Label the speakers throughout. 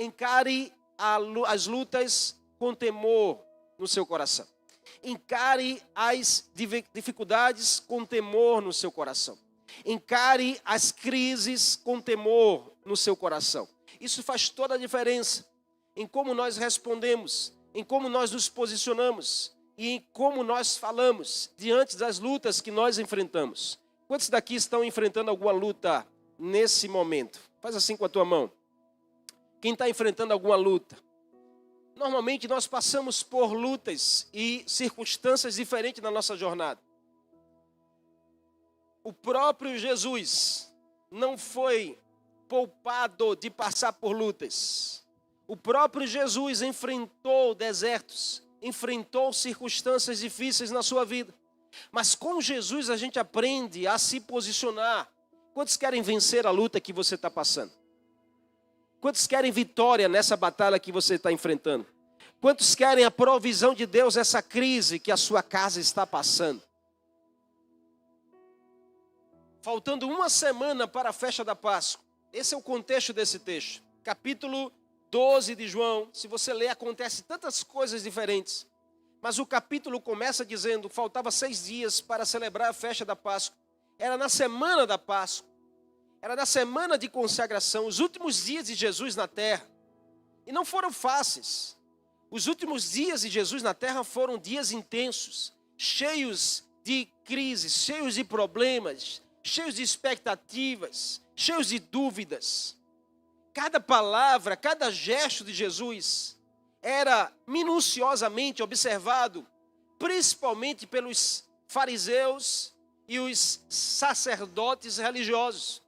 Speaker 1: Encare as lutas com temor no seu coração. Encare as dificuldades com temor no seu coração. Encare as crises com temor no seu coração. Isso faz toda a diferença em como nós respondemos, em como nós nos posicionamos e em como nós falamos diante das lutas que nós enfrentamos. Quantos daqui estão enfrentando alguma luta nesse momento? Faz assim com a tua mão. Quem está enfrentando alguma luta? Normalmente nós passamos por lutas e circunstâncias diferentes na nossa jornada. O próprio Jesus não foi poupado de passar por lutas. O próprio Jesus enfrentou desertos, enfrentou circunstâncias difíceis na sua vida. Mas com Jesus a gente aprende a se posicionar. Quantos querem vencer a luta que você está passando? Quantos querem vitória nessa batalha que você está enfrentando? Quantos querem a provisão de Deus nessa crise que a sua casa está passando? Faltando uma semana para a festa da Páscoa. Esse é o contexto desse texto. Capítulo 12 de João. Se você ler, acontece tantas coisas diferentes. Mas o capítulo começa dizendo, faltava 6 dias para celebrar a festa da Páscoa. Era na semana da Páscoa. Era na semana de consagração, os últimos dias de Jesus na terra. E não foram fáceis. Os últimos dias de Jesus na terra foram dias intensos, cheios de crises, cheios de problemas, cheios de expectativas, cheios de dúvidas. Cada palavra, cada gesto de Jesus era minuciosamente observado, principalmente pelos fariseus e os sacerdotes religiosos.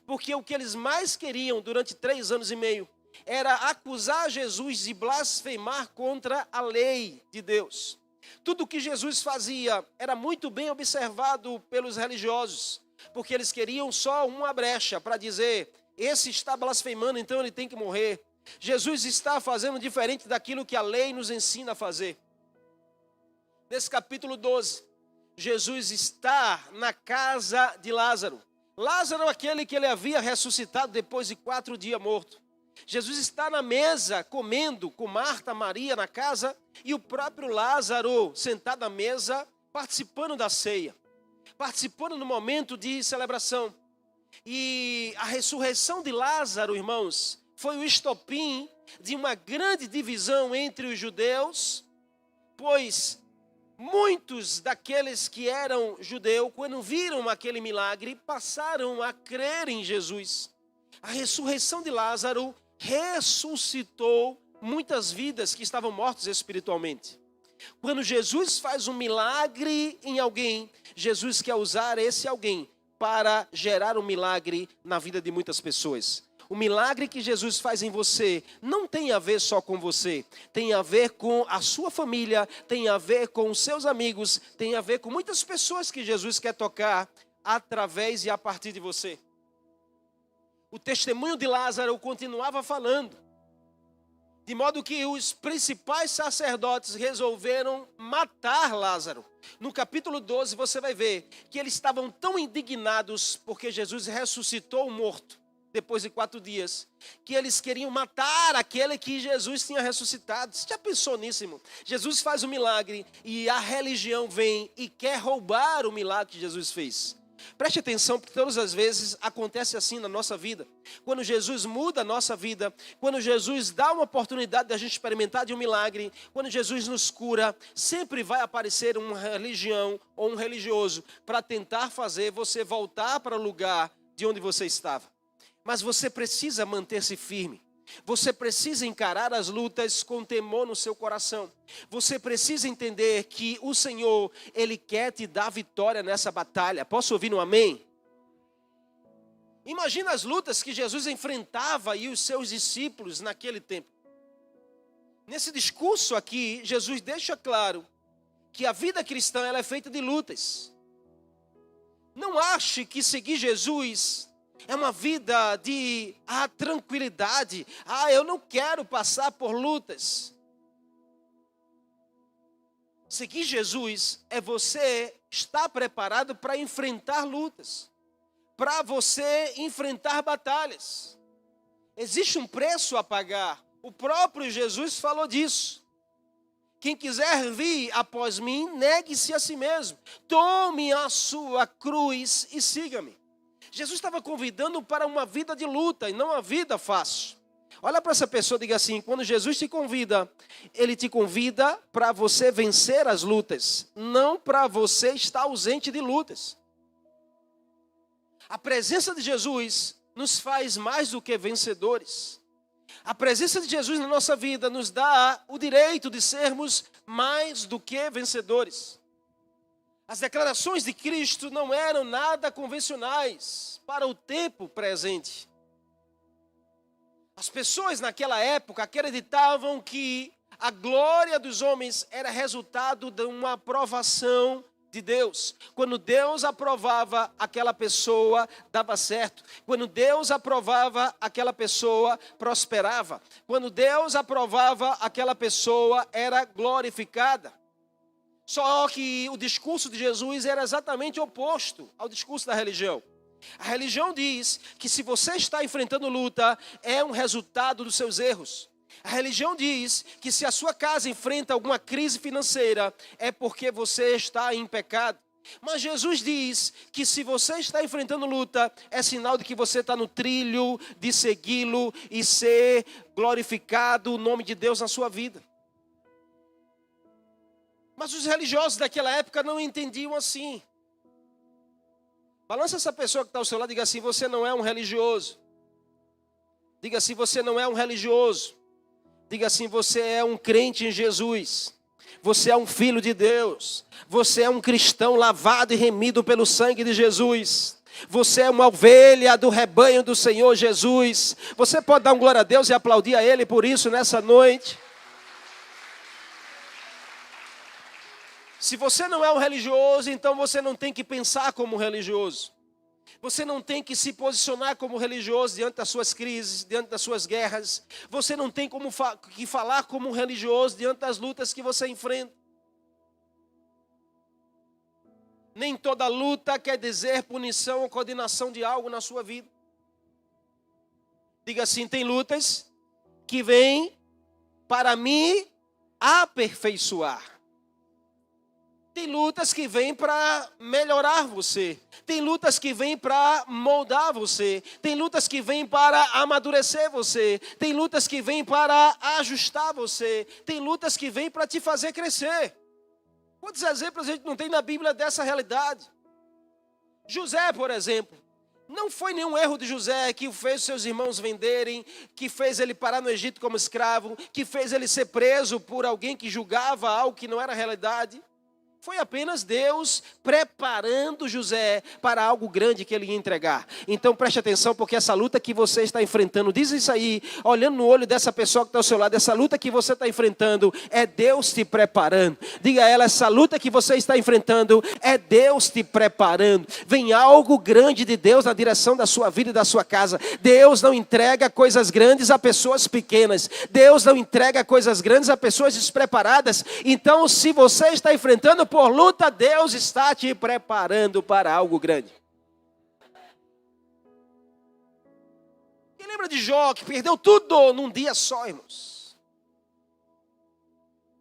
Speaker 1: Porque o que eles mais queriam durante 3 anos e meio era acusar Jesus de blasfemar contra a lei de Deus. Tudo o que Jesus fazia era muito bem observado pelos religiosos, porque eles queriam só uma brecha para dizer, esse está blasfemando, então ele tem que morrer. Jesus está fazendo diferente daquilo que a lei nos ensina a fazer. Nesse capítulo 12, Jesus está na casa de Lázaro. Lázaro é aquele que ele havia ressuscitado depois de 4 dias morto. Jesus está na mesa comendo com Marta, Maria na casa e o próprio Lázaro sentado à mesa participando da ceia, participando no momento de celebração. E a ressurreição de Lázaro, irmãos, foi o estopim de uma grande divisão entre os judeus, pois muitos daqueles que eram judeus, quando viram aquele milagre, passaram a crer em Jesus. A ressurreição de Lázaro ressuscitou muitas vidas que estavam mortas espiritualmente. Quando Jesus faz um milagre em alguém, Jesus quer usar esse alguém para gerar um milagre na vida de muitas pessoas. O milagre que Jesus faz em você não tem a ver só com você, tem a ver com a sua família, tem a ver com os seus amigos, tem a ver com muitas pessoas que Jesus quer tocar através e a partir de você. O testemunho de Lázaro continuava falando, de modo que os principais sacerdotes resolveram matar Lázaro. No capítulo 12 você vai ver que eles estavam tão indignados porque Jesus ressuscitou o morto depois de 4 dias, que eles queriam matar aquele que Jesus tinha ressuscitado. Você já pensou nisso, irmão? Jesus faz um milagre e a religião vem e quer roubar o milagre que Jesus fez. Preste atenção, porque todas as vezes acontece assim na nossa vida. Quando Jesus muda a nossa vida, quando Jesus dá uma oportunidade de a gente experimentar de um milagre, quando Jesus nos cura, sempre vai aparecer uma religião ou um religioso para tentar fazer você voltar para o lugar de onde você estava. Mas você precisa manter-se firme. Você precisa encarar as lutas com temor no seu coração. Você precisa entender que o Senhor, Ele quer te dar vitória nessa batalha. Posso ouvir um amém? Imagina as lutas que Jesus enfrentava e os seus discípulos naquele tempo. Nesse discurso aqui, Jesus deixa claro que a vida cristã ela é feita de lutas. Não ache que seguir Jesus é uma vida de tranquilidade. Eu não quero passar por lutas. Seguir Jesus é você estar preparado para enfrentar lutas, para você enfrentar batalhas. Existe um preço a pagar O próprio Jesus falou disso. Quem quiser vir após mim, negue-se a si mesmo. Tome a sua cruz e siga-me. Jesus estava convidando para uma vida de luta e não uma vida fácil. Olha para essa pessoa e diga assim: quando Jesus te convida, Ele te convida para você vencer as lutas, não para você estar ausente de lutas. A presença de Jesus nos faz mais do que vencedores. A presença de Jesus na nossa vida nos dá o direito de sermos mais do que vencedores. As declarações de Cristo não eram nada convencionais para o tempo presente. As pessoas naquela época acreditavam que a glória dos homens era resultado de uma aprovação de Deus. Quando Deus aprovava, aquela pessoa dava certo. Quando Deus aprovava, aquela pessoa prosperava. Quando Deus aprovava, aquela pessoa era glorificada. Só que o discurso de Jesus era exatamente oposto ao discurso da religião. A religião diz que se você está enfrentando luta, é um resultado dos seus erros. A religião diz que se a sua casa enfrenta alguma crise financeira, é porque você está em pecado. Mas Jesus diz que se você está enfrentando luta, é sinal de que você está no trilho de segui-lo e ser glorificado o nome de Deus na sua vida. Mas os religiosos daquela época não entendiam assim. Balança essa pessoa que está ao seu lado e diga assim: você não é um religioso. Diga assim: você não é um religioso. Diga assim: você é um crente em Jesus. Você é um filho de Deus. Você é um cristão lavado e remido pelo sangue de Jesus. Você é uma ovelha do rebanho do Senhor Jesus. Você pode dar um glória a Deus e aplaudir a Ele por isso nessa noite. Se você não é um religioso, então você não tem que pensar como religioso. Você não tem que se posicionar como religioso diante das suas crises, diante das suas guerras. Você não tem que falar como um religioso diante das lutas que você enfrenta. Nem toda luta quer dizer punição ou condenação de algo na sua vida. Diga assim: tem lutas que vêm para me aperfeiçoar. Tem lutas que vêm para melhorar você. Tem lutas que vêm para moldar você. Tem lutas que vêm para amadurecer você. Tem lutas que vêm para ajustar você. Tem lutas que vêm para te fazer crescer. Quantos exemplos a gente não tem na Bíblia dessa realidade? José, por exemplo. Não foi nenhum erro de José que fez seus irmãos venderem, que fez ele parar no Egito como escravo, que fez ele ser preso por alguém que julgava algo que não era realidade. Foi apenas Deus preparando José para algo grande que ele ia entregar. Então preste atenção, porque essa luta que você está enfrentando, diz isso aí, olhando no olho dessa pessoa que está ao seu lado, essa luta que você está enfrentando é Deus te preparando. Diga a ela: essa luta que você está enfrentando é Deus te preparando. Vem algo grande de Deus na direção da sua vida e da sua casa. Deus não entrega coisas grandes a pessoas pequenas. Deus não entrega coisas grandes a pessoas despreparadas. Então, se você está enfrentando por luta, Deus está te preparando para algo grande. E lembra de Jó, que perdeu tudo num dia só, irmãos.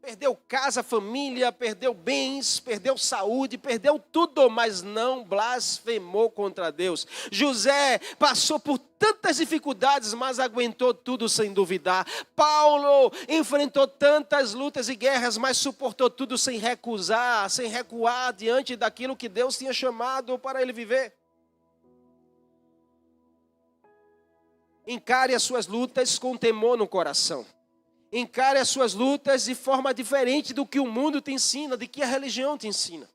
Speaker 1: Perdeu casa, família, perdeu bens, perdeu saúde, perdeu tudo, mas não blasfemou contra Deus. José passou por tantas dificuldades, mas aguentou tudo sem duvidar. Paulo enfrentou tantas lutas e guerras, mas suportou tudo sem recusar, sem recuar diante daquilo que Deus tinha chamado para ele viver. Encare as suas lutas com temor no coração. Encare as suas lutas de forma diferente do que o mundo te ensina, do que a religião te ensina.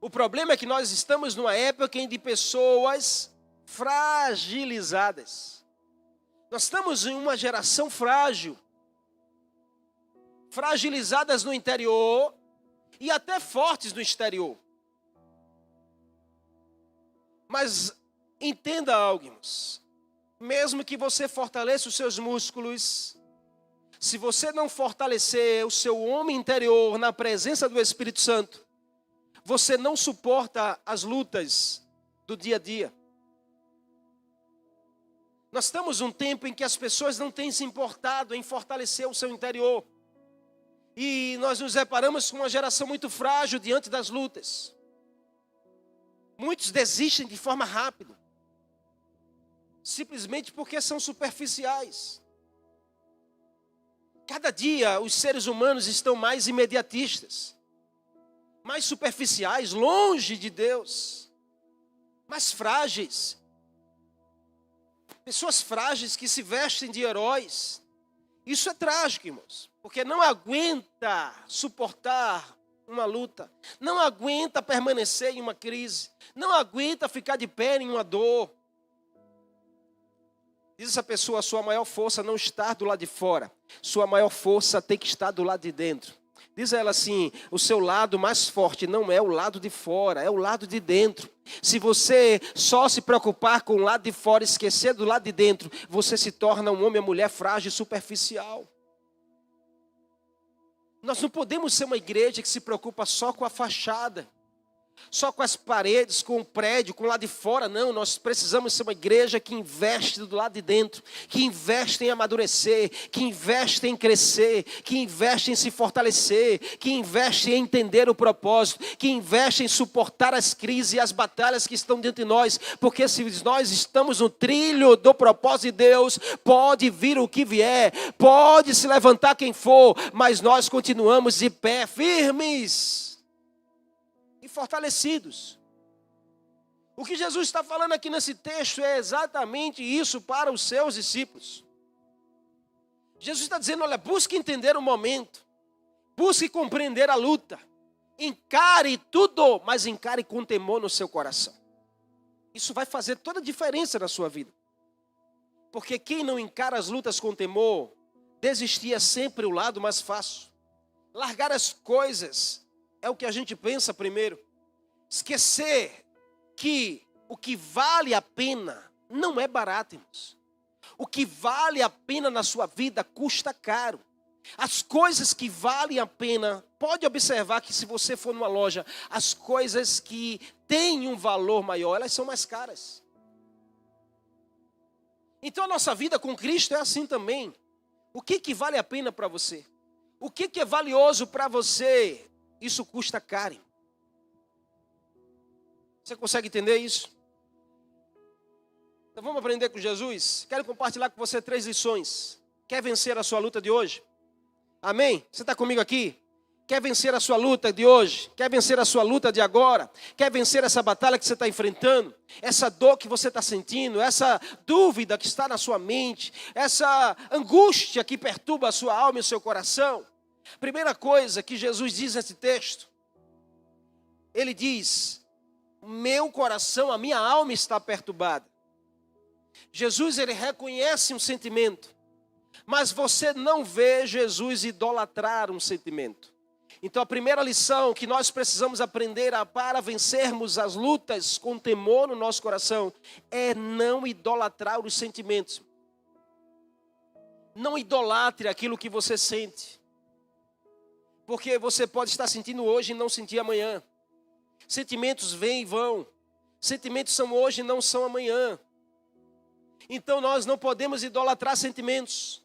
Speaker 1: O problema é que nós estamos numa época em de pessoas fragilizadas. Nós estamos em uma geração frágil. Fragilizadas no interior e até fortes no exterior. Mas entenda algo, irmãos. Mesmo que você fortaleça os seus músculos, se você não fortalecer o seu homem interior na presença do Espírito Santo, você não suporta as lutas do dia a dia. Nós estamos num tempo em que as pessoas não têm se importado em fortalecer o seu interior. E nós nos deparamos com uma geração muito frágil diante das lutas. Muitos desistem de forma rápida, simplesmente porque são superficiais. Cada dia os seres humanos estão mais imediatistas, mais superficiais, longe de Deus, mais frágeis. Pessoas frágeis que se vestem de heróis. Isso é trágico, irmãos, porque não aguenta suportar uma luta, não aguenta permanecer em uma crise, não aguenta ficar de pé em uma dor. Diz essa pessoa, a sua maior força não está do lado de fora, sua maior força tem que estar do lado de dentro. Diz ela assim, o seu lado mais forte não é o lado de fora, é o lado de dentro. Se você só se preocupar com o lado de fora e esquecer do lado de dentro, você se torna um homem ou mulher frágil e superficial. Nós não podemos ser uma igreja que se preocupa só com a fachada, só com as paredes, com o prédio, com o lado de fora. Não, nós precisamos ser uma igreja que investe do lado de dentro, que investe em amadurecer, que investe em crescer, que investe em se fortalecer, que investe em entender o propósito, que investe em suportar as crises e as batalhas que estão dentro de nós, porque se nós estamos no trilho do propósito de Deus, pode vir o que vier, pode se levantar quem for, mas nós continuamos de pé, firmes e fortalecidos. O que Jesus está falando aqui nesse texto é exatamente isso para os seus discípulos. Jesus está dizendo, olha, busque entender o momento, busque compreender a luta, encare tudo, mas encare com temor no seu coração. Isso vai fazer toda a diferença na sua vida. Porque quem não encara as lutas com temor, desistir é sempre o lado mais fácil. Largar as coisas é o que a gente pensa primeiro. Esquecer que o que vale a pena não é barato, irmãos. O que vale a pena na sua vida custa caro. As coisas que valem a pena, pode observar que se você for numa loja, as coisas que têm um valor maior, elas são mais caras. Então a nossa vida com Cristo é assim também. O que vale a pena para você? O que é valioso para você? Isso custa caro. Você consegue entender isso? Então vamos aprender com Jesus? Quero compartilhar com você 3 lições. Quer vencer a sua luta de hoje? Amém? Você está comigo aqui? Quer vencer a sua luta de hoje? Quer vencer a sua luta de agora? Quer vencer essa batalha que você está enfrentando? Essa dor que você está sentindo? Essa dúvida que está na sua mente? Essa angústia que perturba a sua alma e o seu coração? Primeira coisa que Jesus diz nesse texto, ele diz, meu coração, a minha alma está perturbada. Jesus, ele reconhece um sentimento, mas você não vê Jesus idolatrar um sentimento. Então a primeira lição que nós precisamos aprender para vencermos as lutas com temor no nosso coração, é não idolatrar os sentimentos. Não idolatre aquilo que você sente. Porque você pode estar sentindo hoje e não sentir amanhã. Sentimentos vêm e vão. Sentimentos são hoje e não são amanhã. Então nós não podemos idolatrar sentimentos.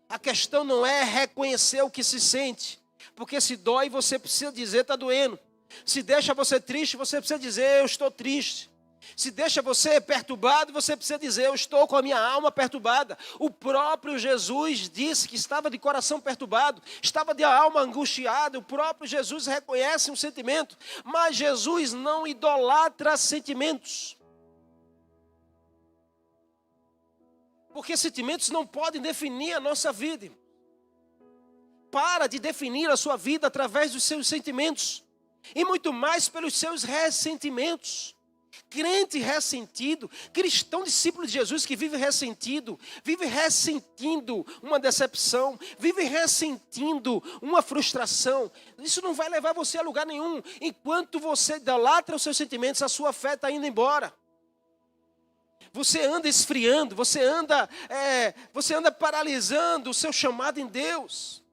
Speaker 1: A questão não é reconhecer o que se sente. Porque se dói, você precisa dizer, está doendo. Se deixa você triste, você precisa dizer, eu estou triste. Se deixa você perturbado, você precisa dizer, eu estou com a minha alma perturbada. O próprio Jesus disse que estava de coração perturbado, estava de alma angustiada. O próprio Jesus reconhece um sentimento, mas Jesus não idolatra sentimentos. Porque sentimentos não podem definir a nossa vida. Para de definir a sua vida através dos seus sentimentos, e muito mais pelos seus ressentimentos. Crente ressentido, cristão discípulo de Jesus que vive ressentido, vive ressentindo uma decepção, vive ressentindo uma frustração. Isso não vai levar você a lugar nenhum. Enquanto você idolatra os seus sentimentos, a sua fé está indo embora. Você anda esfriando, você anda paralisando o seu chamado em Deus.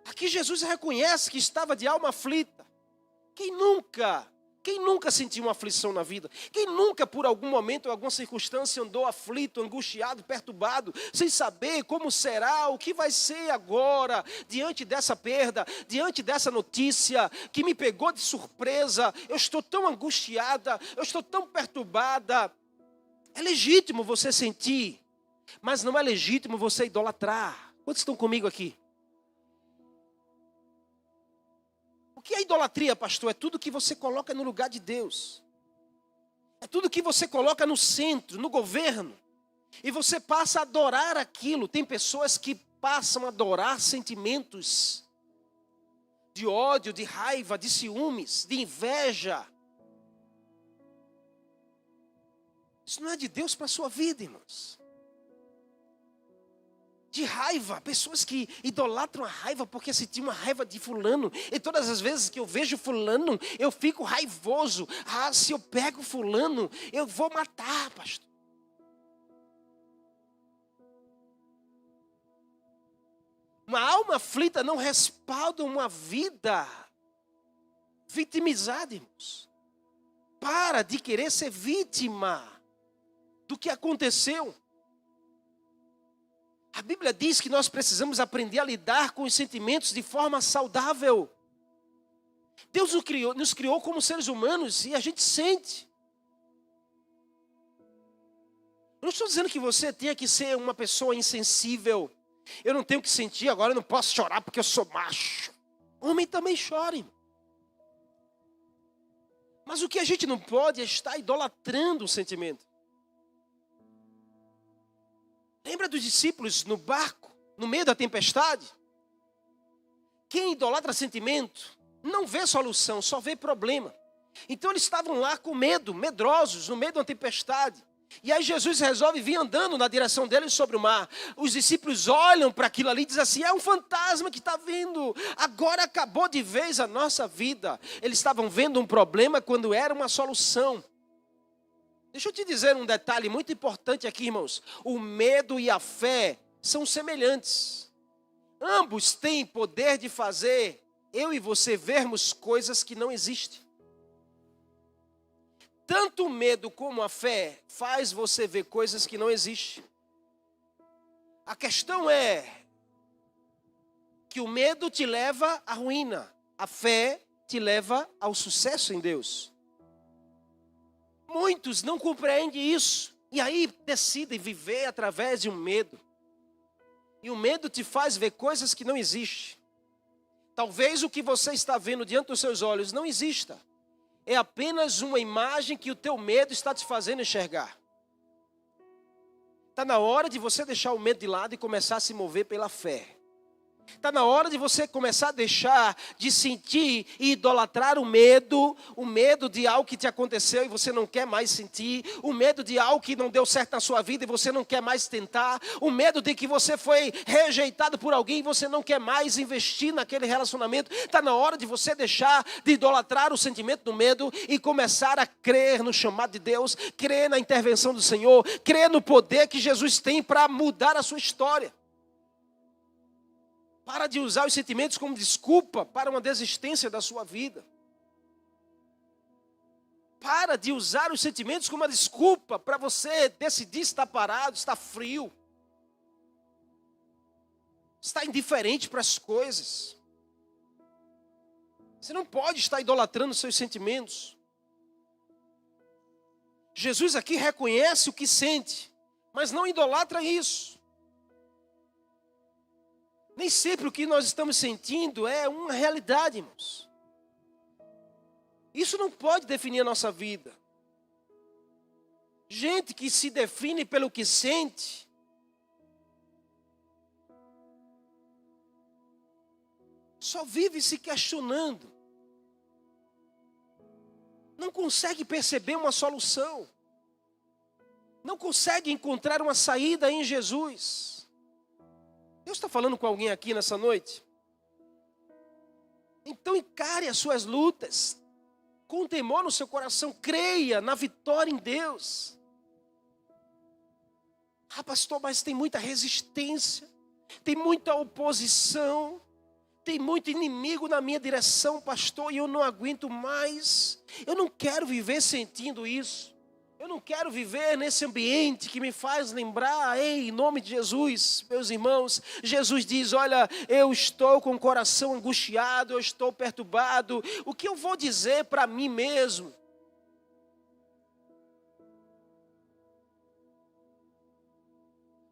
Speaker 1: Aqui Jesus reconhece que estava de alma aflita. Quem nunca Quem nunca sentiu uma aflição na vida? Quem nunca, por algum momento ou alguma circunstância, andou aflito, angustiado, perturbado, sem saber como será, o que vai ser agora, diante dessa perda, diante dessa notícia que me pegou de surpresa? Eu estou tão angustiada, eu estou tão perturbada. É legítimo você sentir, mas não é legítimo você idolatrar. Quantos estão comigo aqui? O que é idolatria, pastor? É tudo que você coloca no lugar de Deus. É tudo que você coloca no centro, no governo. E você passa a adorar aquilo. Tem pessoas que passam a adorar sentimentos de ódio, de raiva, de ciúmes, de inveja. Isso não é de Deus para a sua vida, irmãos. De raiva, pessoas que idolatram a raiva porque sentiam uma raiva de fulano. E todas as vezes que eu vejo fulano, eu fico raivoso. Ah, se eu pego fulano, eu vou matar, pastor. Uma alma aflita não respalda uma vida vitimizada, irmãos. Para de querer ser vítima do que aconteceu. A Bíblia diz que nós precisamos aprender a lidar com os sentimentos de forma saudável. Deus nos criou como seres humanos e a gente sente. Eu não estou dizendo que você tenha que ser uma pessoa insensível. Eu não tenho que sentir, agora eu não posso chorar porque eu sou macho. Homem também chora. Mas o que a gente não pode é estar idolatrando o sentimento. Lembra dos discípulos no barco, no meio da tempestade? Quem idolatra sentimento não vê solução, só vê problema. Então eles estavam lá com medo, medrosos, no meio de uma tempestade. E aí Jesus resolve vir andando na direção deles sobre o mar. Os discípulos olham para aquilo ali e dizem assim: é um fantasma que está vindo. Agora acabou de vez a nossa vida. Eles estavam vendo um problema quando era uma solução. Deixa eu te dizer um detalhe muito importante aqui, irmãos. O medo e a fé são semelhantes. Ambos têm poder de fazer eu e você vermos coisas que não existem. Tanto o medo como a fé faz você ver coisas que não existem. A questão é que o medo te leva à ruína. A fé te leva ao sucesso em Deus. Muitos não compreendem isso. E aí decidem viver através de um medo. E o medo te faz ver coisas que não existem. Talvez o que você está vendo diante dos seus olhos não exista. É apenas uma imagem que o teu medo está te fazendo enxergar. Está na hora de você deixar o medo de lado e começar a se mover pela fé. Está na hora de você começar a deixar de sentir e idolatrar o medo de algo que te aconteceu e você não quer mais sentir, o medo de algo que não deu certo na sua vida e você não quer mais tentar, o medo de que você foi rejeitado por alguém e você não quer mais investir naquele relacionamento. Está na hora de você deixar de idolatrar o sentimento do medo e começar a crer no chamado de Deus, crer na intervenção do Senhor, crer no poder que Jesus tem para mudar a sua história. Para de usar os sentimentos como desculpa para uma desistência da sua vida. Para de usar os sentimentos como uma desculpa para você decidir estar parado, estar frio. Estar indiferente para as coisas. Você não pode estar idolatrando seus sentimentos. Jesus aqui reconhece o que sente, mas não idolatra isso. Nem sempre o que nós estamos sentindo é uma realidade, irmãos. Isso não pode definir a nossa vida. Gente que se define pelo que sente, só vive se questionando. Não consegue perceber uma solução. Não consegue encontrar uma saída em Jesus. Deus está falando com alguém aqui nessa noite? Então encare as suas lutas, com temor no seu coração, creia na vitória em Deus. Ah, pastor, mas tem muita resistência, tem muita oposição, Tem muito inimigo na minha direção, pastor, e eu não aguento mais. Eu não quero viver sentindo isso. Eu não quero viver nesse ambiente que me faz lembrar, ei, em nome de Jesus, meus irmãos, Jesus diz, olha, eu estou com o coração angustiado, eu estou perturbado, o que eu vou dizer para mim mesmo?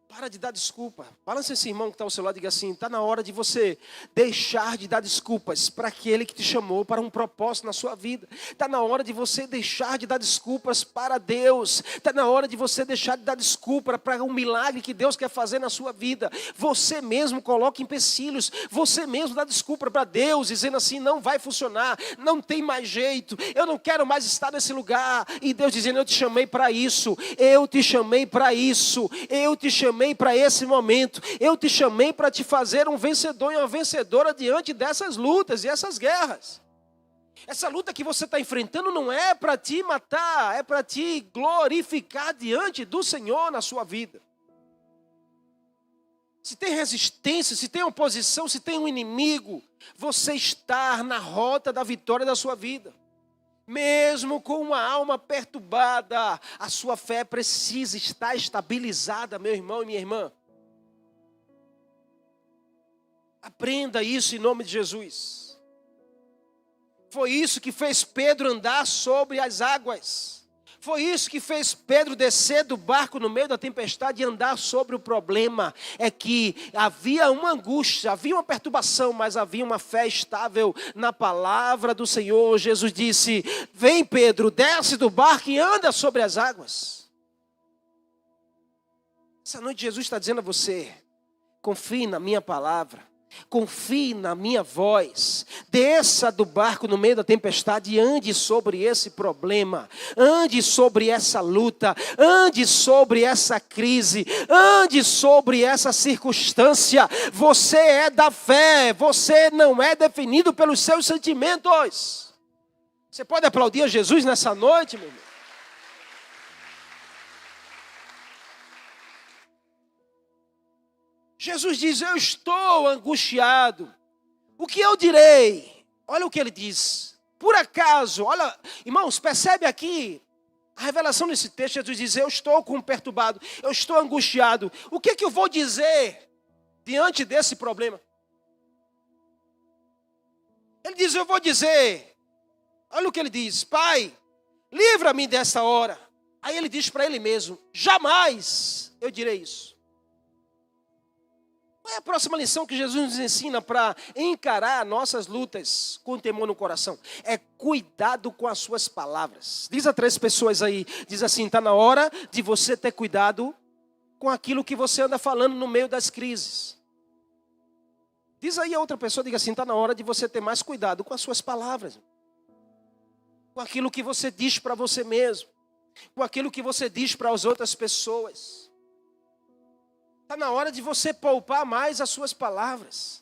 Speaker 1: Para de dar desculpa. Balança esse irmão que está ao seu lado e diga assim, está na hora de você deixar de dar desculpas para aquele que te chamou para um propósito na sua vida. Está na hora de você deixar de dar desculpas para Deus. Está na hora de você deixar de dar desculpa para um milagre que Deus quer fazer na sua vida. Você mesmo coloca empecilhos. Você mesmo dá desculpa para Deus, dizendo assim, não vai funcionar, não tem mais jeito, eu não quero mais estar nesse lugar. E Deus dizendo, eu te chamei para isso, eu te chamei para isso, eu te chamei para esse momento, eu te chamei para te fazer um vencedor e uma vencedora diante dessas lutas e essas guerras. Essa luta que você está enfrentando não é para te matar, é para te glorificar diante do Senhor na sua vida. Se tem resistência, se tem oposição, se tem um inimigo, você está na rota da vitória da sua vida. Mesmo com uma alma perturbada, a sua fé precisa estar estabilizada, meu irmão e minha irmã. Aprenda isso em nome de Jesus. Foi isso que fez Pedro andar sobre as águas. Foi isso que fez Pedro descer do barco no meio da tempestade e andar sobre o problema. É que havia uma angústia, havia uma perturbação, mas havia uma fé estável na palavra do Senhor. Jesus disse, vem Pedro, desce do barco e anda sobre as águas. Essa noite Jesus está dizendo a você, confie na minha palavra. Confie na minha voz, desça do barco no meio da tempestade e ande sobre esse problema, ande sobre essa luta, ande sobre essa crise, ande sobre essa circunstância. Você é da fé, você não é definido pelos seus sentimentos. Você pode aplaudir a Jesus nessa noite, meu irmão? Jesus diz, eu estou angustiado. O que eu direi? Olha o que ele diz. Por acaso, olha, irmãos, percebe aqui a revelação desse texto. Jesus diz, eu estou perturbado, eu estou angustiado. O que eu vou dizer diante desse problema? Ele diz, eu vou dizer, olha o que ele diz, Pai, livra-me dessa hora. Aí ele diz para ele mesmo, jamais eu direi isso. Qual é a próxima lição que Jesus nos ensina para encarar nossas lutas com temor no coração? É cuidado com as suas palavras. Diz a 3 pessoas aí, diz assim, está na hora de você ter cuidado com aquilo que você anda falando no meio das crises. Diz aí a outra pessoa, diga assim, está na hora de você ter mais cuidado com as suas palavras. Com aquilo que você diz para você mesmo. Com aquilo que você diz para as outras pessoas. Está na hora de você poupar mais as suas palavras.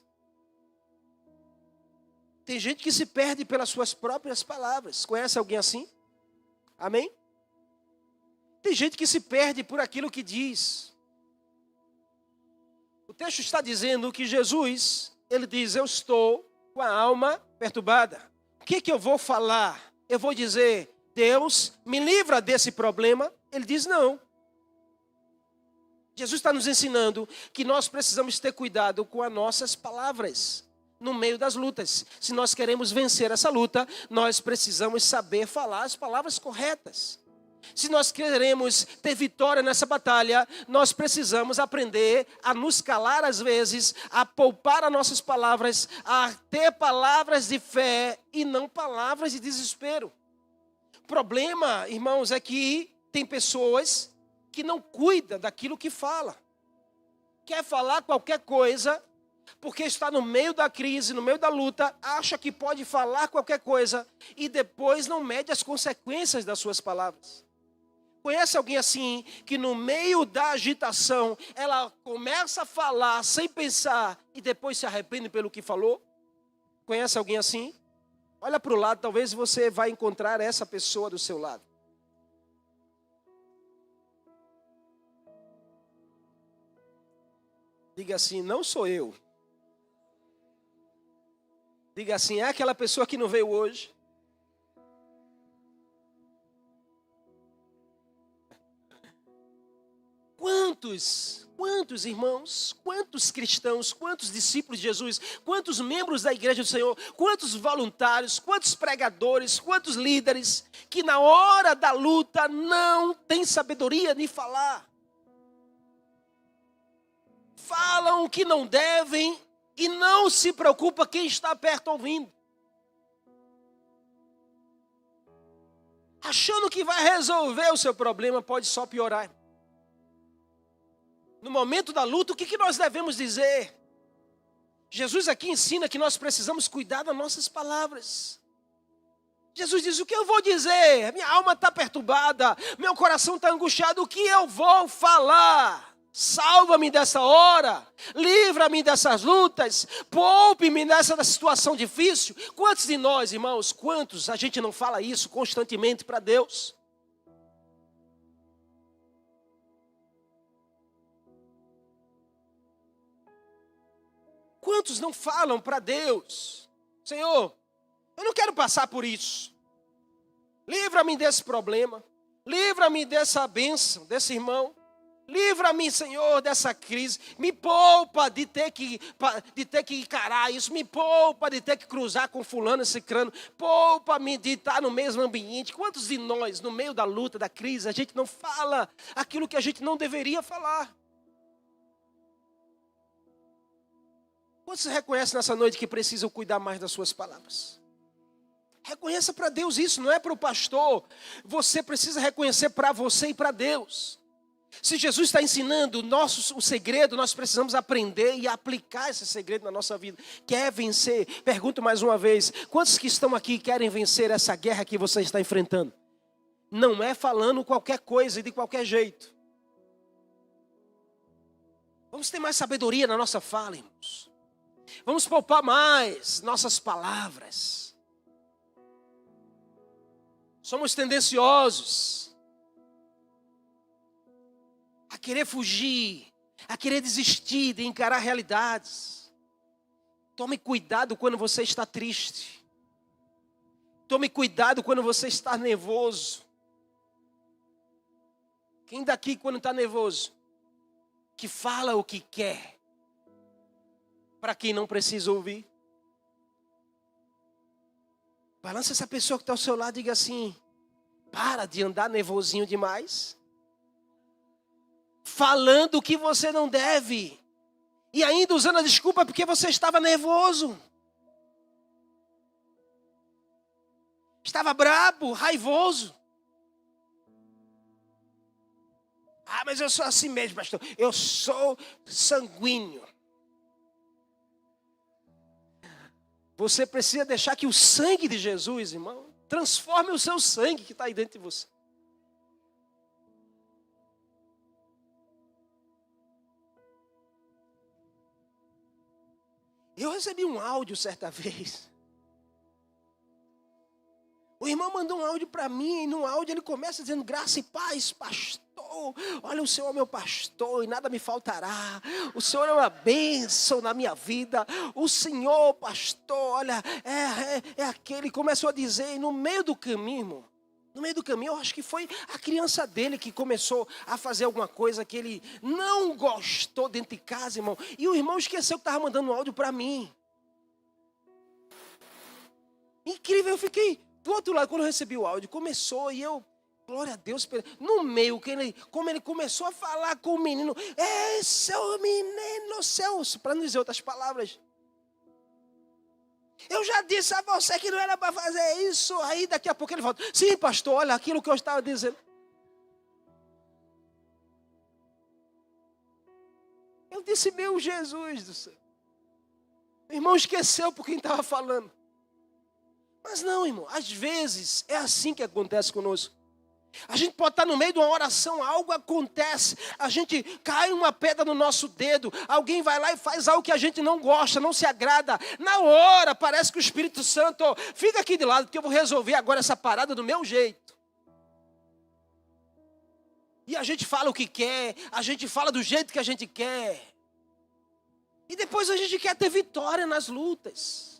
Speaker 1: Tem gente que se perde pelas suas próprias palavras. Conhece alguém assim? Amém? Tem gente que se perde por aquilo que diz. O texto está dizendo que Jesus, ele diz, eu estou com a alma perturbada. O que eu vou falar? Eu vou dizer, Deus, me livra desse problema? Ele diz, não. Jesus está nos ensinando que nós precisamos ter cuidado com as nossas palavras no meio das lutas. Se nós queremos vencer essa luta, nós precisamos saber falar as palavras corretas. Se nós queremos ter vitória nessa batalha, nós precisamos aprender a nos calar às vezes, a poupar as nossas palavras, a ter palavras de fé e não palavras de desespero. O problema, irmãos, é que tem pessoas que não cuida daquilo que fala. Quer falar qualquer coisa, porque está no meio da crise, no meio da luta, acha que pode falar qualquer coisa e depois não mede as consequências das suas palavras. Conhece alguém assim, que no meio da agitação, ela começa a falar sem pensar e depois se arrepende pelo que falou? Conhece alguém assim? Olha para o lado, talvez você vai encontrar essa pessoa do seu lado. Diga assim, não sou eu. Diga assim, é aquela pessoa que não veio hoje. Quantos irmãos, quantos cristãos, quantos discípulos de Jesus, quantos membros da igreja do Senhor, quantos voluntários, quantos pregadores, quantos líderes, que na hora da luta não têm sabedoria de falar. Falam o que não devem e não se preocupa quem está perto ouvindo. Achando que vai resolver o seu problema, pode só piorar. No momento da luta, o que nós devemos dizer? Jesus aqui ensina que nós precisamos cuidar das nossas palavras. Jesus diz, o que eu vou dizer? Minha alma está perturbada, meu coração está angustiado, o que eu vou falar? Salva-me dessa hora, livra-me dessas lutas, poupe-me nessa situação difícil. Quantos de nós, irmãos, quantos a gente não fala isso constantemente para Deus? Quantos não falam para Deus, Senhor, eu não quero passar por isso. Livra-me desse problema, livra-me dessa bênção, desse irmão. Livra-me, Senhor, dessa crise. Me poupa de ter que encarar isso. Me poupa de ter que cruzar com fulano e cicrano. Poupa-me de estar no mesmo ambiente. Quantos de nós, no meio da luta, da crise, a gente não fala aquilo que a gente não deveria falar? Quantos reconhecem nessa noite que precisam cuidar mais das suas palavras? Reconheça para Deus isso, não é para o pastor. Você precisa reconhecer para você e para Deus. Se Jesus está ensinando o segredo, nós precisamos aprender e aplicar esse segredo na nossa vida. Quer vencer? Pergunto mais uma vez, quantos que estão aqui querem vencer essa guerra que você está enfrentando? Não é falando qualquer coisa e de qualquer jeito. Vamos ter mais sabedoria na nossa fala, irmãos. Vamos poupar mais nossas palavras. Somos tendenciosos a querer fugir, a querer desistir de encarar realidades. Tome cuidado quando você está triste. Tome cuidado quando você está nervoso. Quem daqui quando está nervoso, que fala o que quer, para quem não precisa ouvir? Balança essa pessoa que está ao seu lado e diga assim, para de andar nervosinho demais. Falando o que você não deve. E ainda usando a desculpa porque você estava nervoso. Estava brabo, raivoso. Ah, mas eu sou assim mesmo, pastor. Eu sou sanguíneo. Você precisa deixar que o sangue de Jesus, irmão, transforme o seu sangue que está aí dentro de você. Eu recebi um áudio certa vez. O irmão mandou um áudio para mim, e no áudio ele começa dizendo, graça e paz, pastor. Olha, o Senhor é meu pastor e nada me faltará. O Senhor é uma bênção na minha vida. O Senhor, pastor, olha, é aquele. Começou a dizer, e no meio do caminho, irmão, no meio do caminho, eu acho que foi a criança dele que começou a fazer alguma coisa que ele não gostou dentro de casa, irmão. E o irmão esqueceu que estava mandando um áudio para mim. Incrível, eu fiquei do outro lado, quando eu recebi o áudio, começou e eu, glória a Deus, no meio, como ele começou a falar com o menino, seu menino, para não dizer outras palavras. Eu já disse a você que não era para fazer isso. Aí daqui a pouco ele volta, sim, pastor, olha aquilo que eu estava dizendo. Eu disse, meu Jesus do céu. O irmão esqueceu por quem estava falando. Mas não, irmão, às vezes é assim que acontece conosco. A gente pode estar no meio de uma oração, algo acontece, a gente cai uma pedra no nosso dedo, alguém vai lá e faz algo que a gente não gosta, não se agrada. Na hora, parece que o Espírito Santo, fica aqui de lado, porque eu vou resolver agora essa parada do meu jeito. E a gente fala o que quer, a gente fala do jeito que a gente quer. E depois a gente quer ter vitória nas lutas.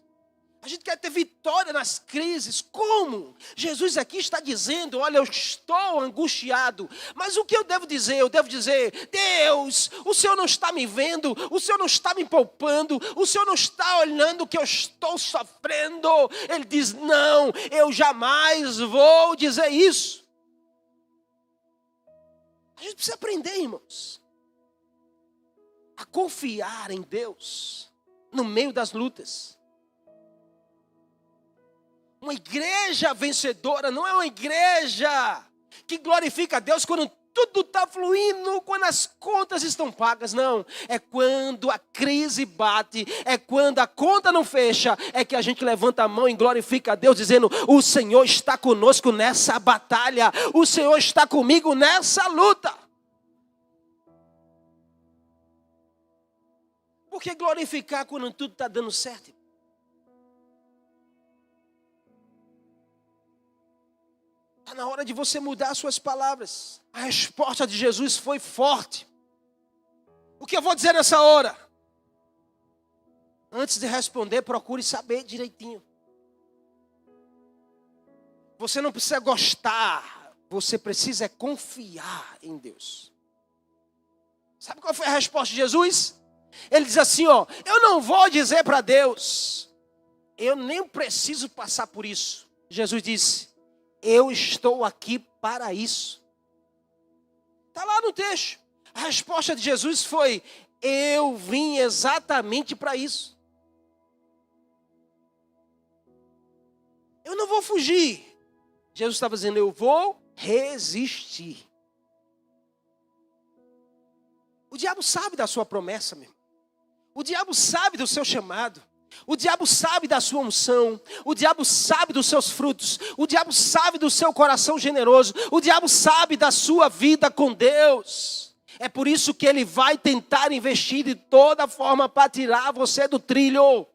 Speaker 1: A gente quer ter vitória nas crises. Como? Jesus aqui está dizendo, olha, eu estou angustiado. Mas o que eu devo dizer? Eu devo dizer, Deus, o Senhor não está me vendo, o Senhor não está me poupando, o Senhor não está olhando o que eu estou sofrendo. Ele diz, não, eu jamais vou dizer isso. A gente precisa aprender, irmãos, a confiar em Deus no meio das lutas. Uma igreja vencedora não é uma igreja que glorifica a Deus quando tudo está fluindo, quando as contas estão pagas. Não, é quando a crise bate, é quando a conta não fecha, é que a gente levanta a mão e glorifica a Deus, dizendo, o Senhor está conosco nessa batalha, o Senhor está comigo nessa luta. Por que glorificar quando tudo está dando certo? Está na hora de você mudar as suas palavras. A resposta de Jesus foi forte. O que eu vou dizer nessa hora? Antes de responder, procure saber direitinho. Você não precisa gostar, você precisa confiar em Deus. Sabe qual foi a resposta de Jesus? Ele diz assim, ó, eu não vou dizer para Deus, eu nem preciso passar por isso. Jesus disse, eu estou aqui para isso. Está lá no texto. A resposta de Jesus foi, eu vim exatamente para isso. Eu não vou fugir. Jesus estava dizendo, eu vou resistir. O diabo sabe da sua promessa, meu irmão. O diabo sabe do seu chamado. O diabo sabe da sua unção, o diabo sabe dos seus frutos, o diabo sabe do seu coração generoso, o diabo sabe da sua vida com Deus. É por isso que ele vai tentar investir de toda forma para tirar você do trilho.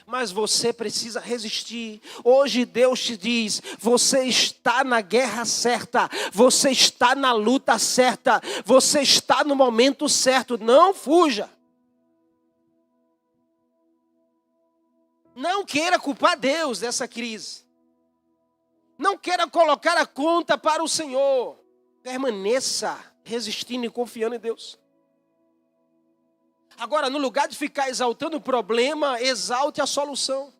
Speaker 1: Mas você precisa resistir. Hoje Deus te diz, você está na guerra certa, você está na luta certa, você está no momento certo, não fuja. Não queira culpar Deus dessa crise. Não queira colocar a conta para o Senhor. Permaneça resistindo e confiando em Deus. Agora, no lugar de ficar exaltando o problema, exalte a solução.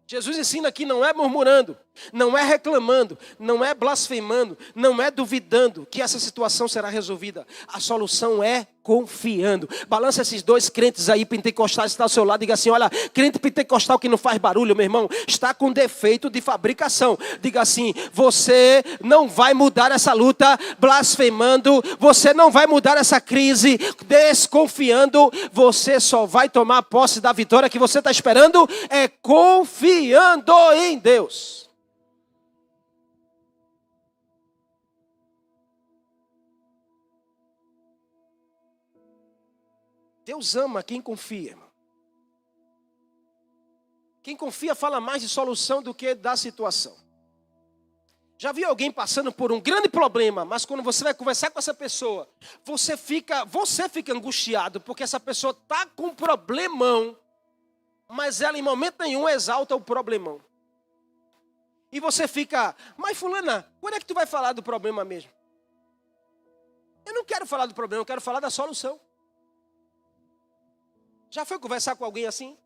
Speaker 1: Jesus ensina que não é murmurando, não é reclamando, não é blasfemando, não é duvidando que essa situação será resolvida. A solução é confiando. Balança esses dois crentes aí pentecostais que estão ao seu lado e diga assim, olha, crente pentecostal que não faz barulho, meu irmão, está com defeito de fabricação. Diga assim, você não vai mudar essa luta blasfemando, você não vai mudar essa crise desconfiando, você só vai tomar posse da vitória que você está esperando, é confiando em Deus. Deus ama quem confia, irmão. Quem confia fala mais de solução do que da situação. Já viu alguém passando por um grande problema, mas quando você vai conversar com essa pessoa, você fica angustiado, porque essa pessoa está com um problemão, mas ela em momento nenhum exalta o problemão. E você fica, mas fulana, quando é que tu vai falar do problema mesmo? Eu não quero falar do problema, eu quero falar da solução. Já foi conversar com alguém assim?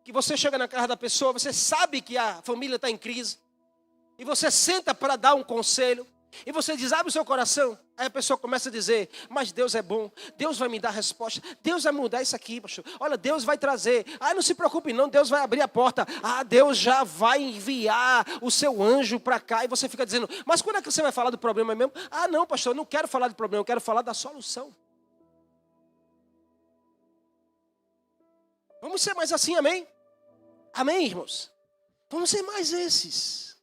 Speaker 1: Que você chega na casa da pessoa, você sabe que a família está em crise, e você senta para dar um conselho, e você diz, abre o seu coração. Aí a pessoa começa a dizer, mas Deus é bom, Deus vai me dar a resposta, Deus vai mudar isso aqui, pastor. Olha, Deus vai trazer. Ah, não se preocupe não, Deus vai abrir a porta. Ah, Deus já vai enviar o seu anjo para cá. E você fica dizendo, mas quando é que você vai falar do problema mesmo? Ah, não, pastor, eu não quero falar do problema, eu quero falar da solução. Vamos ser mais assim, amém? Amém, irmãos? Vamos ser mais esses.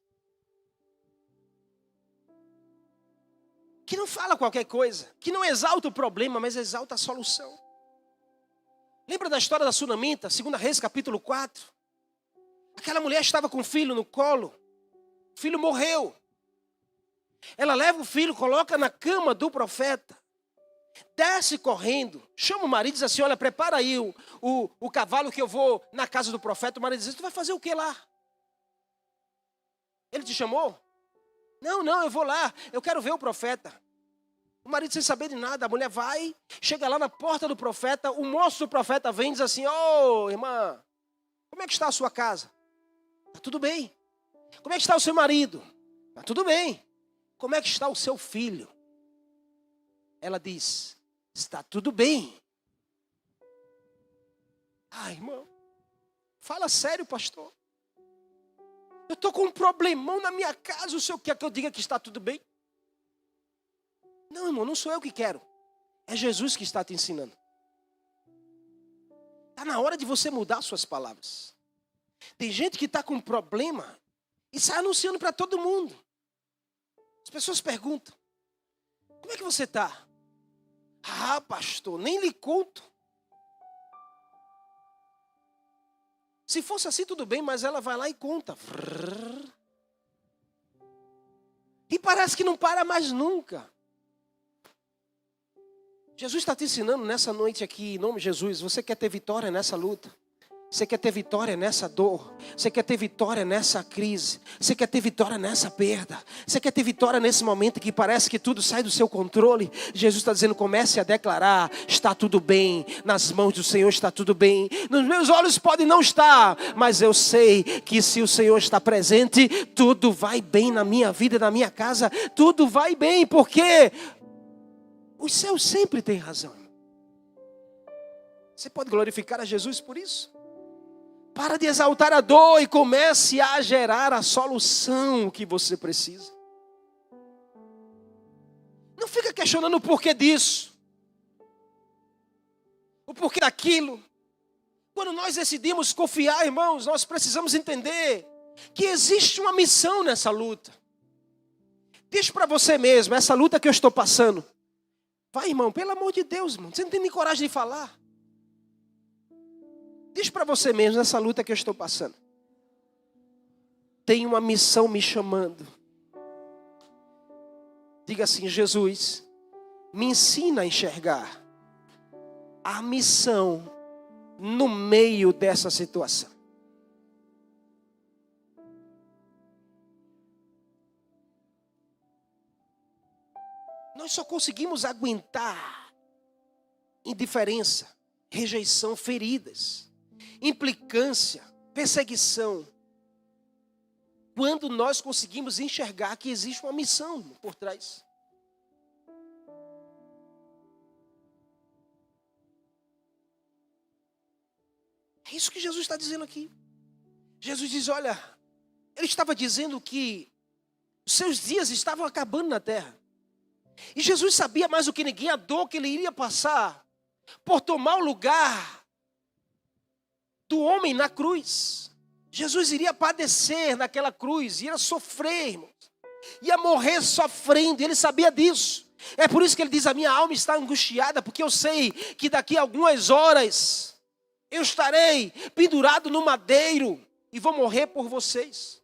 Speaker 1: Que não fala qualquer coisa, que não exalta o problema, mas exalta a solução. Lembra da história da sunamita, 2 Reis, capítulo 4? Aquela mulher estava com o filho no colo, o filho morreu. Ela leva o filho, coloca na cama do profeta. desce correndo, chama o marido e diz assim, olha, prepara aí o cavalo que eu vou na casa do profeta. O marido diz, tu vai fazer o que lá? Ele te chamou? Não, eu vou lá, eu quero ver o profeta. O marido sem saber de nada, a mulher vai, chega lá na porta do profeta, o moço do profeta vem e diz assim, ô irmã, como é que está a sua casa? Está tudo bem. Como é que está o seu marido? Está tudo bem. Como é que está o seu filho? Ela diz, está tudo bem. Ah, irmão, fala sério, pastor. Eu estou com um problemão na minha casa, o senhor quer que eu diga que está tudo bem? Não, irmão, não sou eu que quero. É Jesus que está te ensinando. Está na hora de você mudar suas palavras. Tem gente que está com um problema e sai anunciando para todo mundo. As pessoas perguntam, como é que você está? Ah, pastor, nem lhe conto. Se fosse assim, tudo bem, mas ela vai lá e conta. E parece que não para mais nunca. Jesus está te ensinando nessa noite aqui, em nome de Jesus. Você quer ter vitória nessa luta? Você quer ter vitória nessa dor? Você quer ter vitória nessa crise? Você quer ter vitória nessa perda? Você quer ter vitória nesse momento que parece que tudo sai do seu controle? Jesus está dizendo, comece a declarar, está tudo bem, nas mãos do Senhor está tudo bem. Nos meus olhos pode não estar, mas eu sei que se o Senhor está presente, tudo vai bem na minha vida, na minha casa, tudo vai bem, porque os céus sempre têm razão. Você pode glorificar a Jesus por isso? Para de exaltar a dor e comece a gerar a solução que você precisa. Não fica questionando o porquê disso, o porquê daquilo. Quando nós decidimos confiar, irmãos, nós precisamos entender que existe uma missão nessa luta. Diz para você mesmo, essa luta que eu estou passando. Vai, irmão, pelo amor de Deus, irmão, você não tem nem coragem de falar. Diz para você mesmo, nessa luta que eu estou passando. Tem uma missão me chamando. Diga assim, Jesus, me ensina a enxergar a missão no meio dessa situação. Nós só conseguimos aguentar indiferença, rejeição, feridas, implicância, perseguição, quando nós conseguimos enxergar que existe uma missão por trás. É isso que Jesus está dizendo aqui. Jesus diz, olha, ele estava dizendo que os seus dias estavam acabando na terra. E Jesus sabia mais do que ninguém a dor que ele iria passar por tomar o lugar do homem na cruz. Jesus iria padecer naquela cruz, iria sofrer, irmãos. Ia morrer sofrendo, ele sabia disso. É por isso que ele diz, a minha alma está angustiada, porque eu sei que daqui a algumas horas eu estarei pendurado no madeiro e vou morrer por vocês.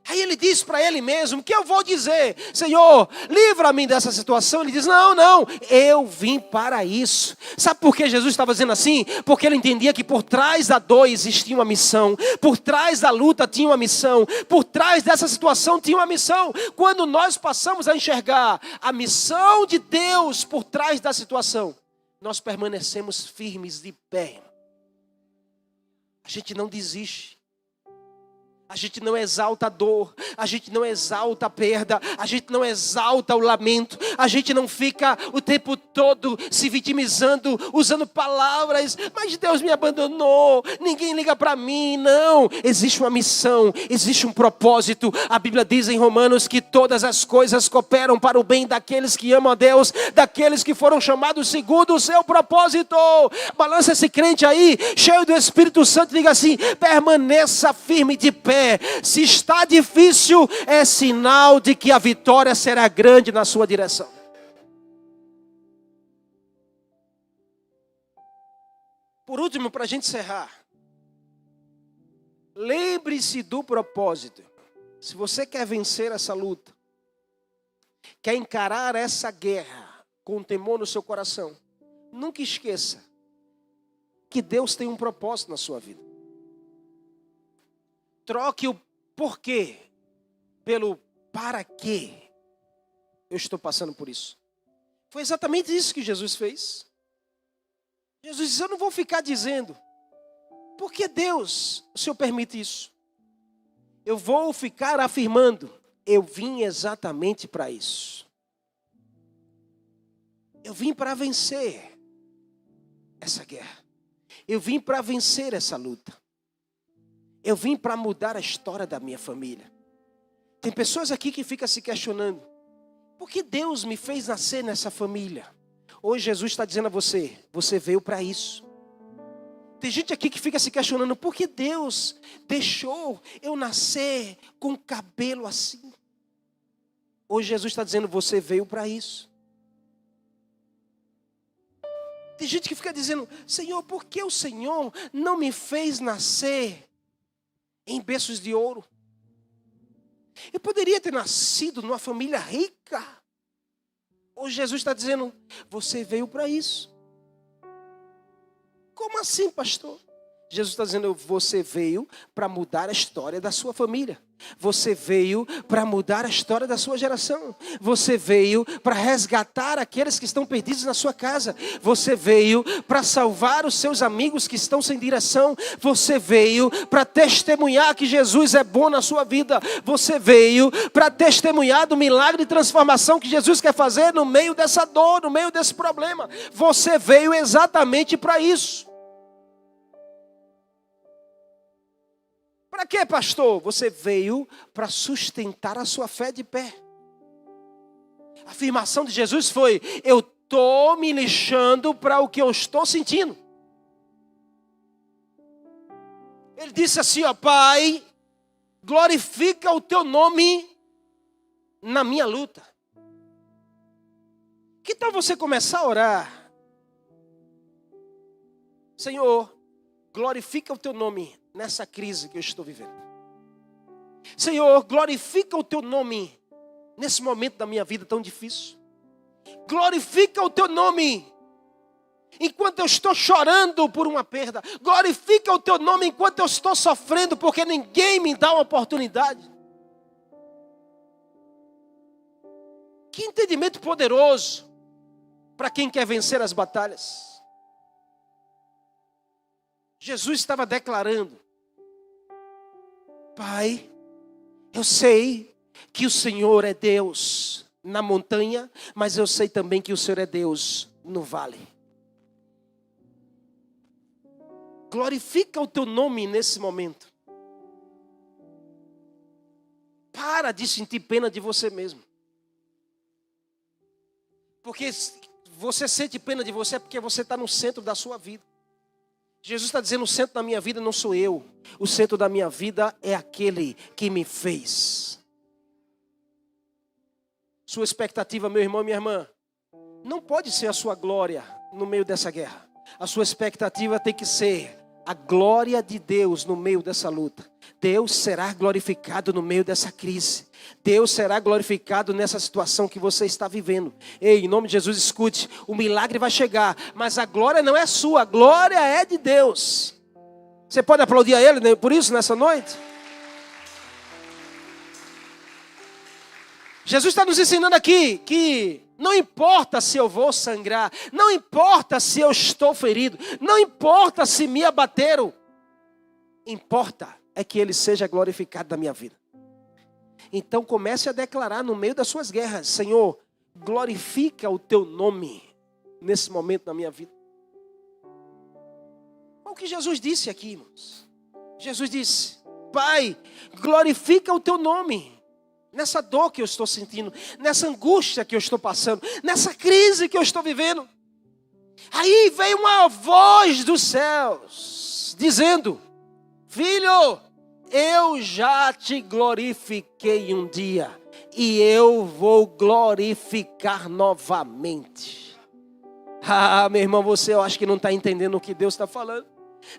Speaker 1: Aí ele diz para ele mesmo, o que eu vou dizer? Senhor, livra-me dessa situação. Ele diz, não, eu vim para isso. Sabe por que Jesus estava dizendo assim? Porque ele entendia que por trás da dor existia uma missão. Por trás da luta tinha uma missão. Por trás dessa situação tinha uma missão. Quando nós passamos a enxergar a missão de Deus por trás da situação, nós permanecemos firmes de pé. A gente não desiste. A gente não exalta a dor, a gente não exalta a perda, a gente não exalta o lamento, a gente não fica o tempo todo se vitimizando, usando palavras, mas Deus me abandonou, ninguém liga para mim. Não, existe uma missão, existe um propósito. A Bíblia diz em Romanos que todas as coisas cooperam para o bem daqueles que amam a Deus, daqueles que foram chamados segundo o seu propósito. Balança esse crente aí, cheio do Espírito Santo, diga assim, permaneça firme de pé. Se está difícil, é sinal de que a vitória será grande na sua direção. Por último, para a gente encerrar, lembre-se do propósito. Se você quer vencer essa luta, quer encarar essa guerra com temor no seu coração, nunca esqueça que Deus tem um propósito na sua vida. Troque o porquê pelo para quê eu estou passando por isso. Foi exatamente isso que Jesus fez. Jesus disse, eu não vou ficar dizendo, por que Deus, o Senhor permite isso? Eu vou ficar afirmando, eu vim exatamente para isso. Eu vim para vencer essa guerra. Eu vim para vencer essa luta. Eu vim para mudar a história da minha família. Tem pessoas aqui que ficam se questionando, por que Deus me fez nascer nessa família? Hoje Jesus está dizendo a você, você veio para isso. Tem gente aqui que fica se questionando, por que Deus deixou eu nascer com cabelo assim? Hoje Jesus está dizendo, você veio para isso. Tem gente que fica dizendo, Senhor, por que o Senhor não me fez nascer em berços de ouro? Eu poderia ter nascido numa família rica. Hoje Jesus está dizendo, você veio para isso. Como assim, pastor? Jesus está dizendo, você veio para mudar a história da sua família. Você veio para mudar a história da sua geração. Você veio para resgatar aqueles que estão perdidos na sua casa. Você veio para salvar os seus amigos que estão sem direção. Você veio para testemunhar que Jesus é bom na sua vida. Você veio para testemunhar do milagre de transformação que Jesus quer fazer no meio dessa dor, no meio desse problema. Você veio exatamente para isso. Para quê, pastor? Você veio para sustentar a sua fé de pé. A afirmação de Jesus foi, eu estou me lixando para o que eu estou sentindo. Ele disse assim, ó, Pai, glorifica o teu nome na minha luta. Que tal você começar a orar? Senhor, glorifica o teu nome nessa crise que eu estou vivendo. Senhor, glorifica o teu nome nesse momento da minha vida tão difícil. Glorifica o teu nome enquanto eu estou chorando por uma perda. Glorifica o teu nome enquanto eu estou sofrendo porque ninguém me dá uma oportunidade. Que entendimento poderoso para quem quer vencer as batalhas. Jesus estava declarando, Pai, eu sei que o Senhor é Deus na montanha, mas eu sei também que o Senhor é Deus no vale. Glorifica o teu nome nesse momento. Para de sentir pena de você mesmo. Porque você sente pena de você porque você está no centro da sua vida. Jesus está dizendo, o centro da minha vida não sou eu. O centro da minha vida é aquele que me fez. Sua expectativa, meu irmão e minha irmã, não pode ser a sua glória no meio dessa guerra. A sua expectativa tem que ser a glória de Deus no meio dessa luta. Deus será glorificado no meio dessa crise. Deus será glorificado nessa situação que você está vivendo. Ei, em nome de Jesus, escute. O milagre vai chegar, mas a glória não é sua. A glória é de Deus. Você pode aplaudir a Ele por isso nessa noite? Jesus está nos ensinando aqui que não importa se eu vou sangrar, não importa se eu estou ferido, não importa se me abateram. Importa é que Ele seja glorificado na minha vida. Então comece a declarar no meio das suas guerras, Senhor, glorifica o teu nome nesse momento da minha vida. Olha o que Jesus disse aqui, irmãos. Jesus disse, Pai, glorifica o teu nome nessa dor que eu estou sentindo, nessa angústia que eu estou passando, nessa crise que eu estou vivendo. Aí veio uma voz dos céus dizendo, filho, eu já te glorifiquei um dia e eu vou glorificar novamente. Ah, meu irmão, você eu acho que não está entendendo o que Deus está falando.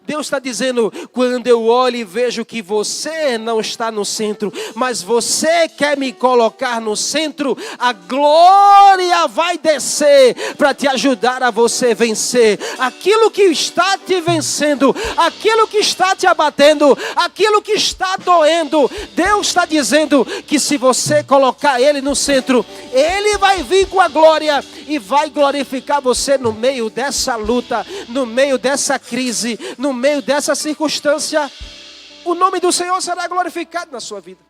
Speaker 1: Deus está dizendo, quando eu olho e vejo que você não está no centro, mas você quer me colocar no centro, a glória vai descer para te ajudar a você vencer aquilo que está te vencendo, aquilo que está te abatendo, aquilo que está doendo. Deus está dizendo que se você colocar Ele no centro, Ele vai vir com a glória e vai glorificar você no meio dessa luta, no meio dessa crise, no meio dessa circunstância. O nome do Senhor será glorificado na sua vida.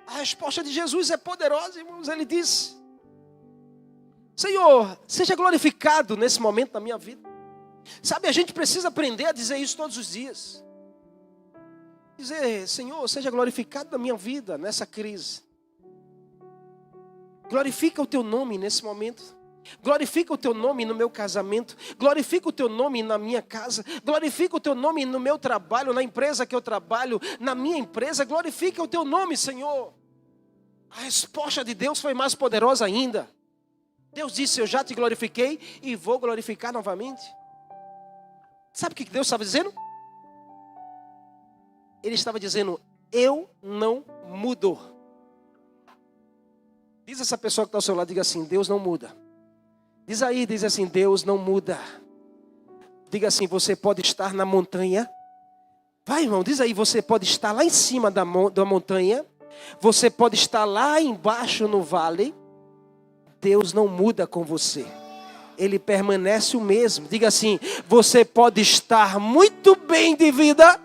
Speaker 1: A resposta de Jesus é poderosa, irmãos. Ele disse: Senhor, seja glorificado nesse momento da minha vida. Sabe, a gente precisa aprender a dizer isso todos os dias. Dizer: Senhor, seja glorificado na minha vida, nessa crise. Glorifica o teu nome nesse momento. Glorifica o teu nome no meu casamento. Glorifica o teu nome na minha casa. Glorifica o teu nome no meu trabalho, na empresa que eu trabalho, na minha empresa. Glorifica o teu nome, Senhor. A resposta de Deus foi mais poderosa ainda. Deus disse: eu já te glorifiquei e vou glorificar novamente. Sabe o que Deus estava dizendo? Ele estava dizendo: eu não mudo. Diz essa pessoa que está ao seu lado, diga assim: Deus não muda. Diz aí, diz assim: Deus não muda. Diga assim: você pode estar na montanha. Vai, irmão, diz aí: você pode estar lá em cima da montanha. Você pode estar lá embaixo no vale. Deus não muda com você. Ele permanece o mesmo. Diga assim: você pode estar muito bem de vida.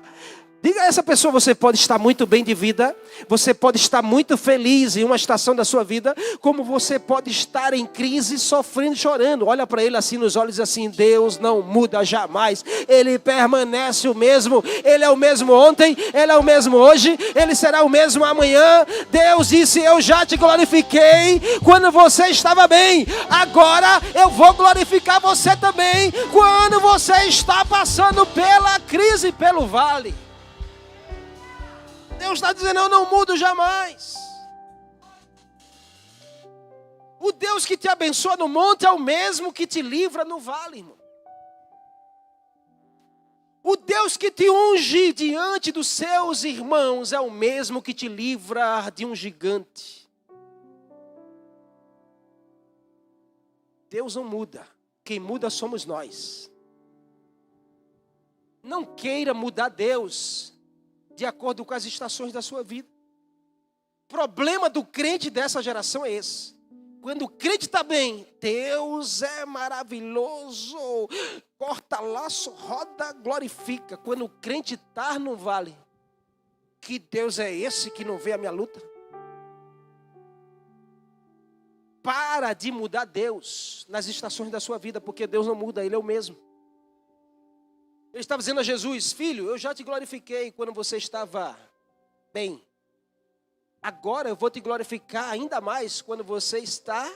Speaker 1: Diga a essa pessoa: você pode estar muito bem de vida. Você pode estar muito feliz em uma estação da sua vida. Como você pode estar em crise, sofrendo, chorando. Olha para ele assim nos olhos e diz assim: Deus não muda jamais. Ele permanece o mesmo. Ele é o mesmo ontem. Ele é o mesmo hoje. Ele será o mesmo amanhã. Deus disse: eu já te glorifiquei quando você estava bem. Agora eu vou glorificar você também quando você está passando pela crise, pelo vale. Deus está dizendo: eu não mudo jamais. O Deus que te abençoa no monte é o mesmo que te livra no vale, irmão. O Deus que te unge diante dos seus irmãos é o mesmo que te livra de um gigante. Deus não muda. Quem muda somos nós. Não queira mudar Deus de acordo com as estações da sua vida. O problema do crente dessa geração é esse. Quando o crente está bem, Deus é maravilhoso, corta laço, roda, glorifica. Quando o crente está no vale, que Deus é esse que não vê a minha luta? Para de mudar Deus nas estações da sua vida, porque Deus não muda, Ele é o mesmo. Ele estava dizendo a Jesus: filho, eu já te glorifiquei quando você estava bem. Agora eu vou te glorificar ainda mais quando você está.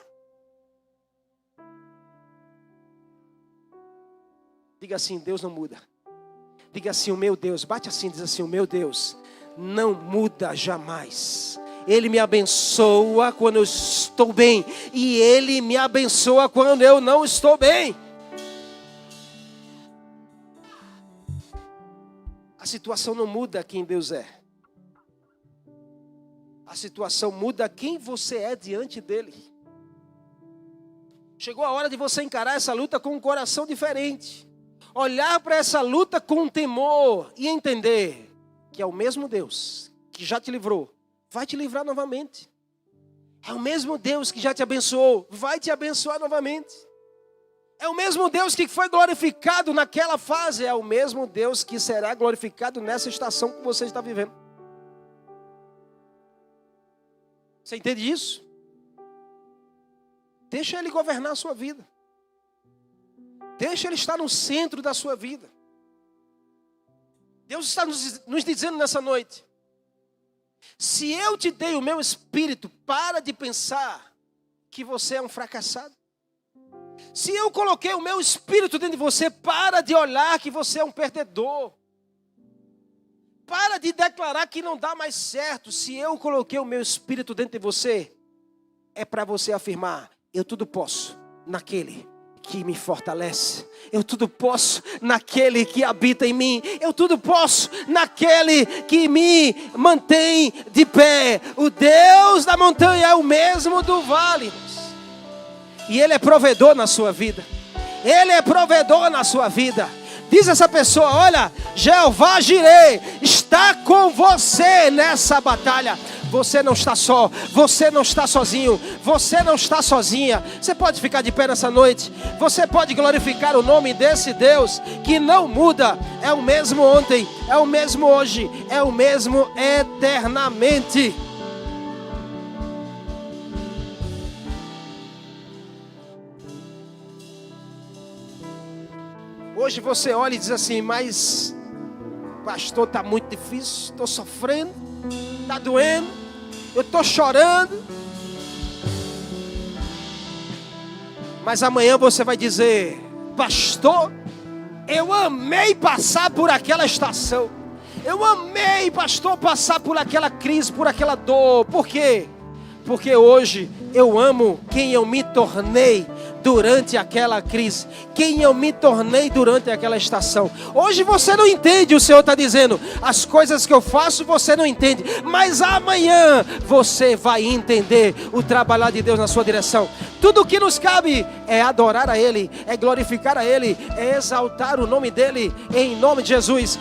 Speaker 1: Diga assim: Deus não muda. Diga assim: o meu Deus. Bate assim, diz assim: o meu Deus não muda jamais. Ele me abençoa quando eu estou bem. E Ele me abençoa quando eu não estou bem. A situação não muda quem Deus é. A situação muda quem você é diante dele. Chegou a hora de você encarar essa luta com um coração diferente. Olhar para essa luta com temor e entender que é o mesmo Deus que já te livrou, vai te livrar novamente. É o mesmo Deus que já te abençoou, vai te abençoar novamente. É o mesmo Deus que foi glorificado naquela fase, é o mesmo Deus que será glorificado nessa estação que você está vivendo. Você entende isso? Deixa Ele governar a sua vida. Deixa Ele estar no centro da sua vida. Deus está nos dizendo nessa noite: se eu te dei o meu espírito, para de pensar que você é um fracassado. Se eu coloquei o meu espírito dentro de você, para de olhar que você é um perdedor. Para de declarar que não dá mais certo. Se eu coloquei o meu espírito dentro de você, é para você afirmar: eu tudo posso naquele que me fortalece. Eu tudo posso naquele que habita em mim. Eu tudo posso naquele que me mantém de pé. O Deus da montanha é o mesmo do vale. E Ele é provedor na sua vida. Ele é provedor na sua vida. Diz essa pessoa: olha, Jeová Jireh está com você nessa batalha. Você não está só, você não está sozinho, você não está sozinha. Você pode ficar de pé nessa noite. Você pode glorificar o nome desse Deus que não muda. É o mesmo ontem, é o mesmo hoje, é o mesmo eternamente. Hoje você olha e diz assim: mas pastor, está muito difícil, estou sofrendo, está doendo, eu estou chorando. Mas amanhã você vai dizer: pastor, eu amei passar por aquela estação. Eu amei, pastor, passar por aquela crise, por aquela dor. Por quê? Porque hoje eu amo quem eu me tornei durante aquela crise, quem eu me tornei durante aquela estação. Hoje você não entende, o Senhor está dizendo, as coisas que eu faço você não entende, mas amanhã você vai entender o trabalhar de Deus na sua direção. Tudo o que nos cabe é adorar a Ele, é glorificar a Ele, é exaltar o nome dEle, em nome de Jesus.